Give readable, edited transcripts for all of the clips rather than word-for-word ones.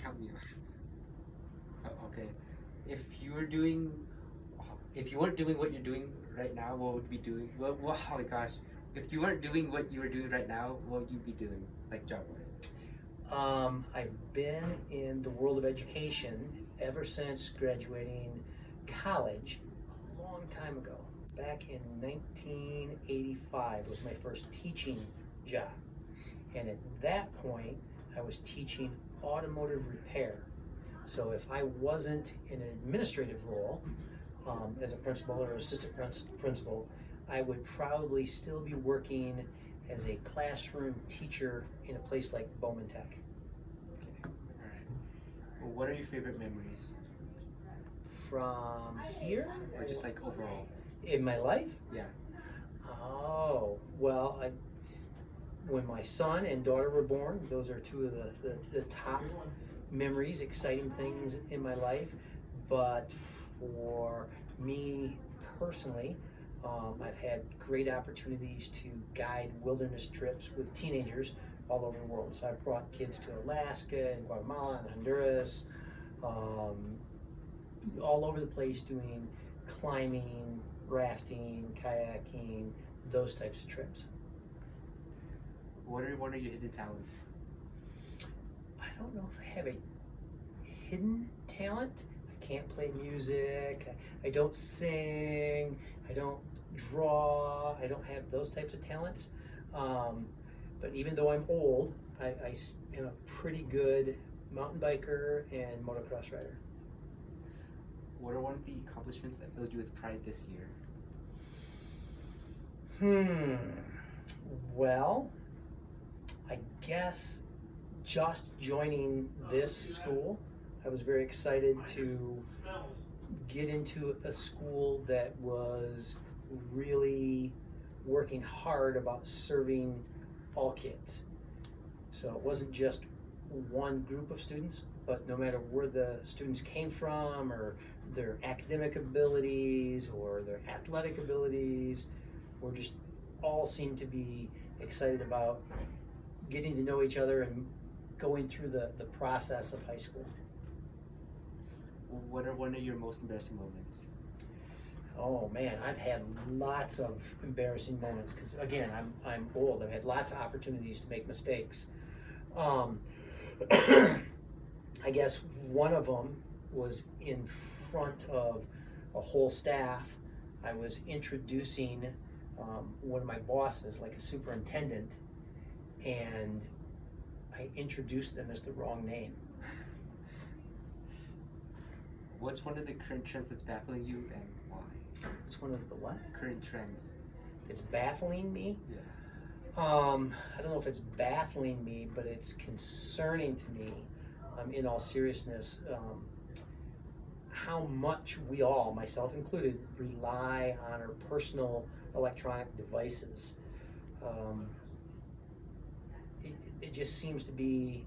count me off. Oh, okay. If you were doing, if you weren't doing what you're doing right now, what would you be doing? Oh my gosh. If you weren't doing what you were doing right now, what would you be doing, like job-wise? I've been in the world of education ever since graduating college a long time ago. Back in 1985 was my first teaching job. And at that point, I was teaching automotive repair. So if I wasn't in an administrative role as a principal or assistant principal, I would probably still be working as a classroom teacher in a place like Bowman Tech. Okay. All right. Well, what are your favorite memories, From here, or just like overall? in my life, Yeah. oh, well, when my son and daughter were born, those are two of the top memories, exciting things in my life. But for me personally, I've had great opportunities to guide wilderness trips with teenagers all over the world. So I've brought kids to Alaska and Guatemala and Honduras, all over the place doing climbing, rafting, kayaking, those types of trips. What are one of your hidden talents? I don't know if I have a hidden talent. I can't play music. I don't sing. I don't draw. I don't have those types of talents. But even though I'm old, I am a pretty good mountain biker and motocross rider. What are one of the accomplishments that filled you with pride this year? Well, I guess just joining this school, I was very excited to get into a school that was really working hard about serving all kids. So it wasn't just one group of students, but no matter where the students came from or their academic abilities or their athletic abilities, or just all seemed to be excited about getting to know each other and going through the process of high school. What are one of your most embarrassing moments? Oh man, I've had lots of embarrassing moments because again, I'm old. I've had lots of opportunities to make mistakes. Um, I guess one of them was in front of a whole staff. I was introducing one of my bosses, like a superintendent, and I introduced them as the wrong name. What's one of the current trends that's baffling you, and why? It's one of the what? Current trends. It's baffling me. Yeah. I don't know if it's baffling me, but it's concerning to me, in all seriousness, how much we all, myself included, rely on our personal electronic devices. It just seems to be,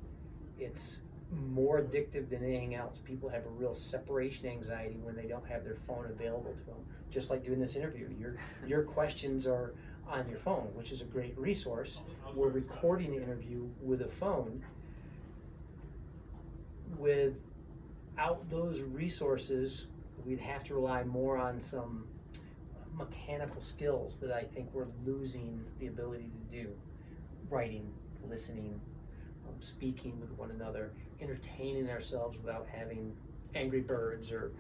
it's more addictive than anything else. People have a real separation anxiety when they don't have their phone available to them. Just like doing this interview, your questions are on your phone, which is a great resource. We're recording the interview with a phone. Without those resources, we'd have to rely more on some mechanical skills that I think we're losing the ability to do. Writing, listening, speaking with one another, entertaining ourselves without having Angry Birds or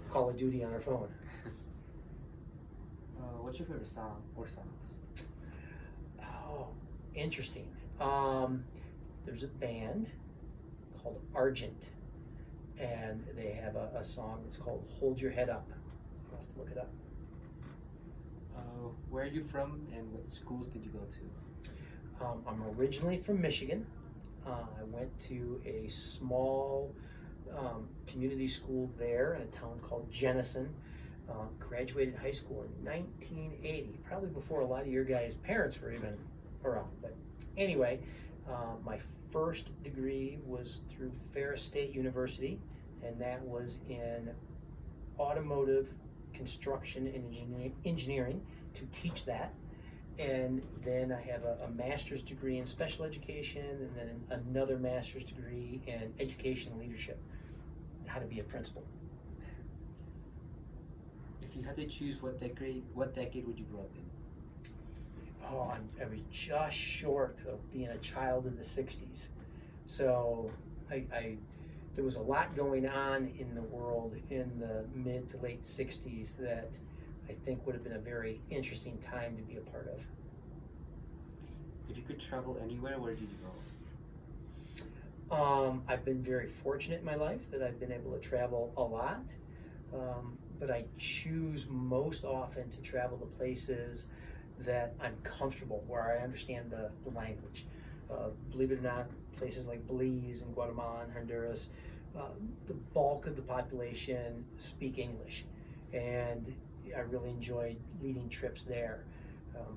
Call of Duty on our phone. What's your favorite song or songs? Oh, interesting. There's a band called Argent, and they have a song that's called Hold Your Head Up. You'll have to look it up. Where are you from, and what schools did you go to? I'm originally from Michigan. I went to a small community school there in a town called Jenison. Graduated high school in 1980, probably before a lot of your guys' parents were even around. But anyway, my first degree was through Ferris State University, and that was in automotive construction and engineering, to teach that. And then I have a master's degree in special education, and then another master's degree in education and leadership, how to be a principal. If you had to choose what decade would you grow up in? Oh, I was just short of being a child in the 60s. So there was a lot going on in the world in the mid to late 60s that I think would have been a very interesting time to be a part of. If you could travel anywhere, where did you go? I've been very fortunate in my life that I've been able to travel a lot, but I choose most often to travel to places that I'm comfortable, where I understand the language. Believe it or not, places like Belize and Guatemala and Honduras, the bulk of the population speak English, and I really enjoyed leading trips there.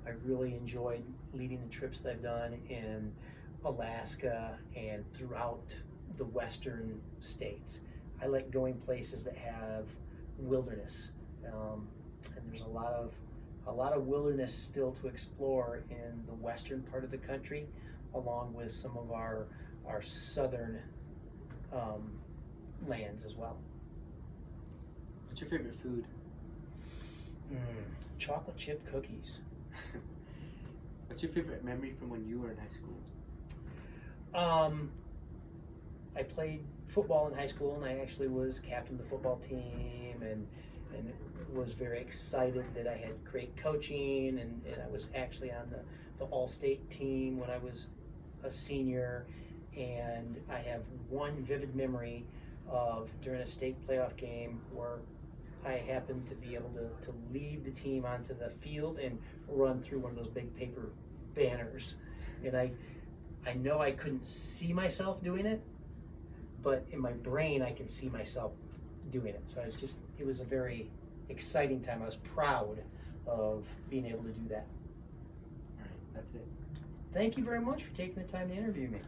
I really enjoyed leading the trips that I've done in Alaska and throughout the western states. I like going places that have wilderness, and there's a lot of wilderness still to explore in the western part of the country, along with some of our southern lands as well. What's your favorite food? Chocolate chip cookies. What's your favorite memory from when you were in high school? I played football in high school, and I actually was captain of the football team, and was very excited that I had great coaching, and I was actually on the all-state team when I was a senior. And I have one vivid memory of during a state playoff game where I happened to be able to lead the team onto the field and run through one of those big paper banners. And I know I couldn't see myself doing it, but in my brain I could see myself doing it. So it was a very exciting time. I was proud of being able to do that. All right, that's it. Thank you very much for taking the time to interview me.